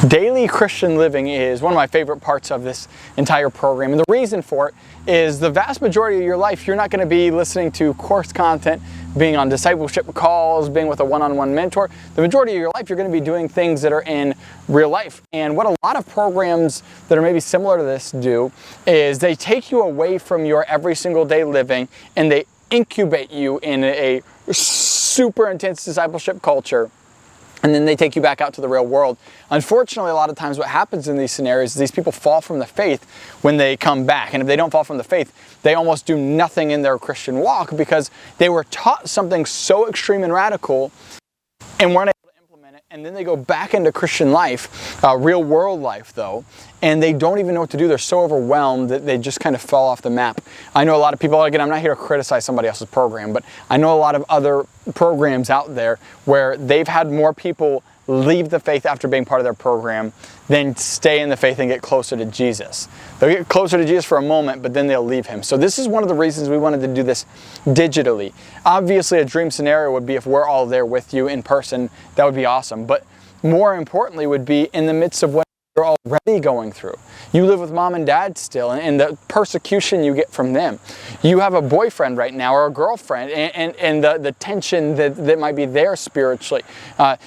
Daily Christian living is one of my favorite parts of this entire program, and the reason for it is the vast majority of your life you're not going to be listening to course content, being on discipleship calls, being with a one-on-one mentor. The majority of your life you're going to be doing things that are in real life. And what a lot of programs that are maybe similar to this do is they take you away from your every single day living and they incubate you in a super intense discipleship culture. And then they take you back out to the real world. Unfortunately, a lot of times what happens in these scenarios is these people fall from the faith when they come back. And if they don't fall from the faith, they almost do nothing in their Christian walk because they were taught something so extreme and radical and weren't able to implement it. And then they go back into Christian life, real world life though, and they don't even know what to do. They're so overwhelmed that they just kind of fall off the map. I know a lot of people, again, I'm not here to criticize somebody else's program, but I know a lot of other programs out there where they've had more people leave the faith after being part of their program than stay in the faith and get closer to Jesus. They'll get closer to Jesus for a moment, but then they'll leave him. So this is one of the reasons we wanted to do this digitally. Obviously, a dream scenario would be if we're all there with you in person. That would be awesome. But more importantly would be in the midst of what you're already going through. You live with mom and dad still, and the persecution you get from them. You have a boyfriend right now or a girlfriend, and the tension that might be there spiritually.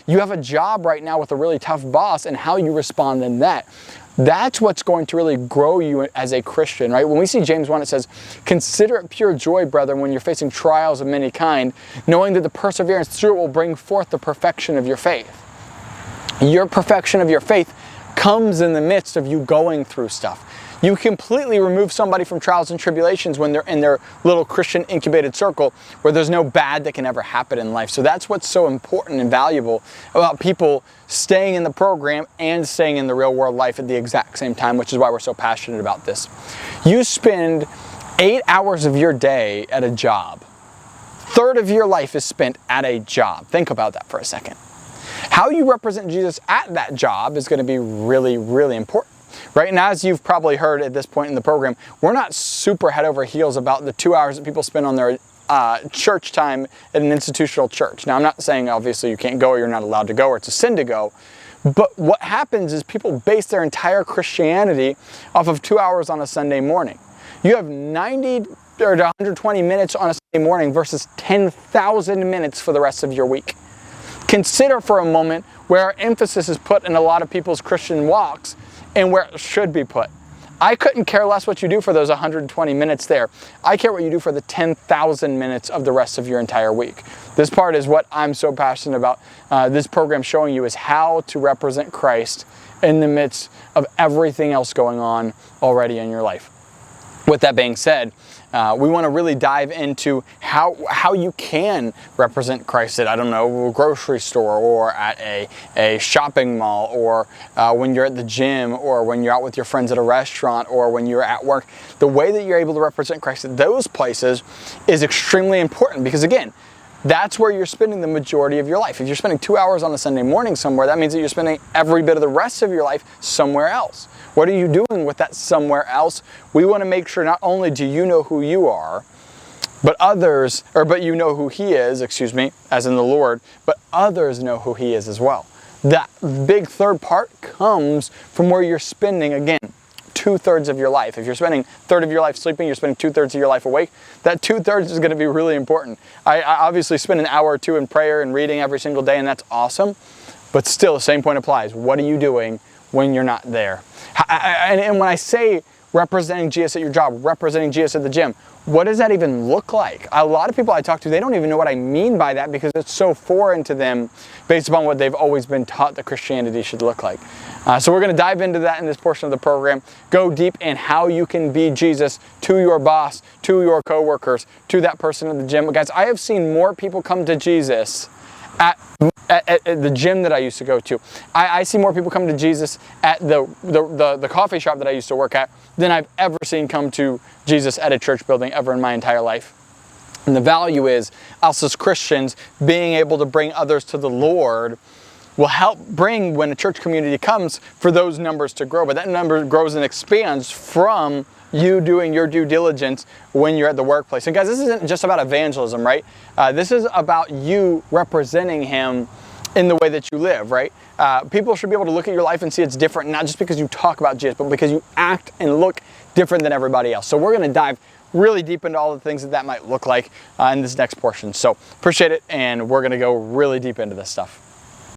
You have a job right now with a really tough boss, and how you respond in that. That's what's going to really grow you as a Christian, right? When we see James 1, it says, "Consider it pure joy, brethren, when you're facing trials of many kind, knowing that the perseverance through it will bring forth the perfection of your faith." Your perfection of your faith comes in the midst of you going through stuff. You completely remove somebody from trials and tribulations when they're in their little Christian incubated circle where there's no bad that can ever happen in life. So that's what's so important and valuable about people staying in the program and staying in the real world life at the exact same time, which is why we're so passionate about this. You spend 8 hours of your day at a job. Third of your life is spent at a job. Think about that for a second. How you represent Jesus at that job is going to be really, really important. Right? And as you've probably heard at this point in the program, we're not super head over heels about the 2 hours that people spend on their church time at an institutional church. Now, I'm not saying obviously you can't go or you're not allowed to go or it's a sin to go. But what happens is people base their entire Christianity off of 2 hours on a Sunday morning. You have 90 or 120 minutes on a Sunday morning versus 10,000 minutes for the rest of your week. Consider for a moment where our emphasis is put in a lot of people's Christian walks and where it should be put. I couldn't care less what you do for those 120 minutes there. I care what you do for the 10,000 minutes of the rest of your entire week. This part is what I'm so passionate about. This program showing you is how to represent Christ in the midst of everything else going on already in your life. With that being said, we want to really dive into how you can represent Christ at, I don't know, a grocery store or at a shopping mall or when you're at the gym or when you're out with your friends at a restaurant or when you're at work. The way that you're able to represent Christ at those places is extremely important because, again, that's where you're spending the majority of your life. If you're spending 2 hours on a Sunday morning somewhere, that means that you're spending every bit of the rest of your life somewhere else. What are you doing with that somewhere else? We want to make sure not only do you know who you are, but you know who he is, as in the Lord, but others know who he is as well. That big third part comes from where you're spending, again, 2/3 of your life. If you're spending a third of your life sleeping, you're spending 2/3 of your life awake. That 2/3 is going to be really important. I obviously spend an hour or two in prayer and reading every single day, and that's awesome. But still, the same point applies. What are you doing when you're not there? And when I say representing Jesus at your job, representing Jesus at the gym, what does that even look like? A lot of people I talk to, they don't even know what I mean by that because it's so foreign to them based upon what they've always been taught that Christianity should look like. So we're going to dive into that in this portion of the program. Go deep in how you can be Jesus to your boss, to your coworkers, to that person at the gym. Guys, I have seen more people come to Jesus at the gym that I used to go to. I see more people come to Jesus at the coffee shop that I used to work at than I've ever seen come to Jesus at a church building ever in my entire life. And the value is, us as Christians, being able to bring others to the Lord will help bring, when a church community comes, for those numbers to grow. But that number grows and expands from you doing your due diligence when you're at the workplace. And guys, this isn't just about evangelism, right? This is about you representing him in the way that you live, right? People should be able to look at your life and see it's different, not just because you talk about Jesus, but because you act and look different than everybody else. So we're going to dive really deep into all the things that might look like in this next portion. So appreciate it, and we're going to go really deep into this stuff.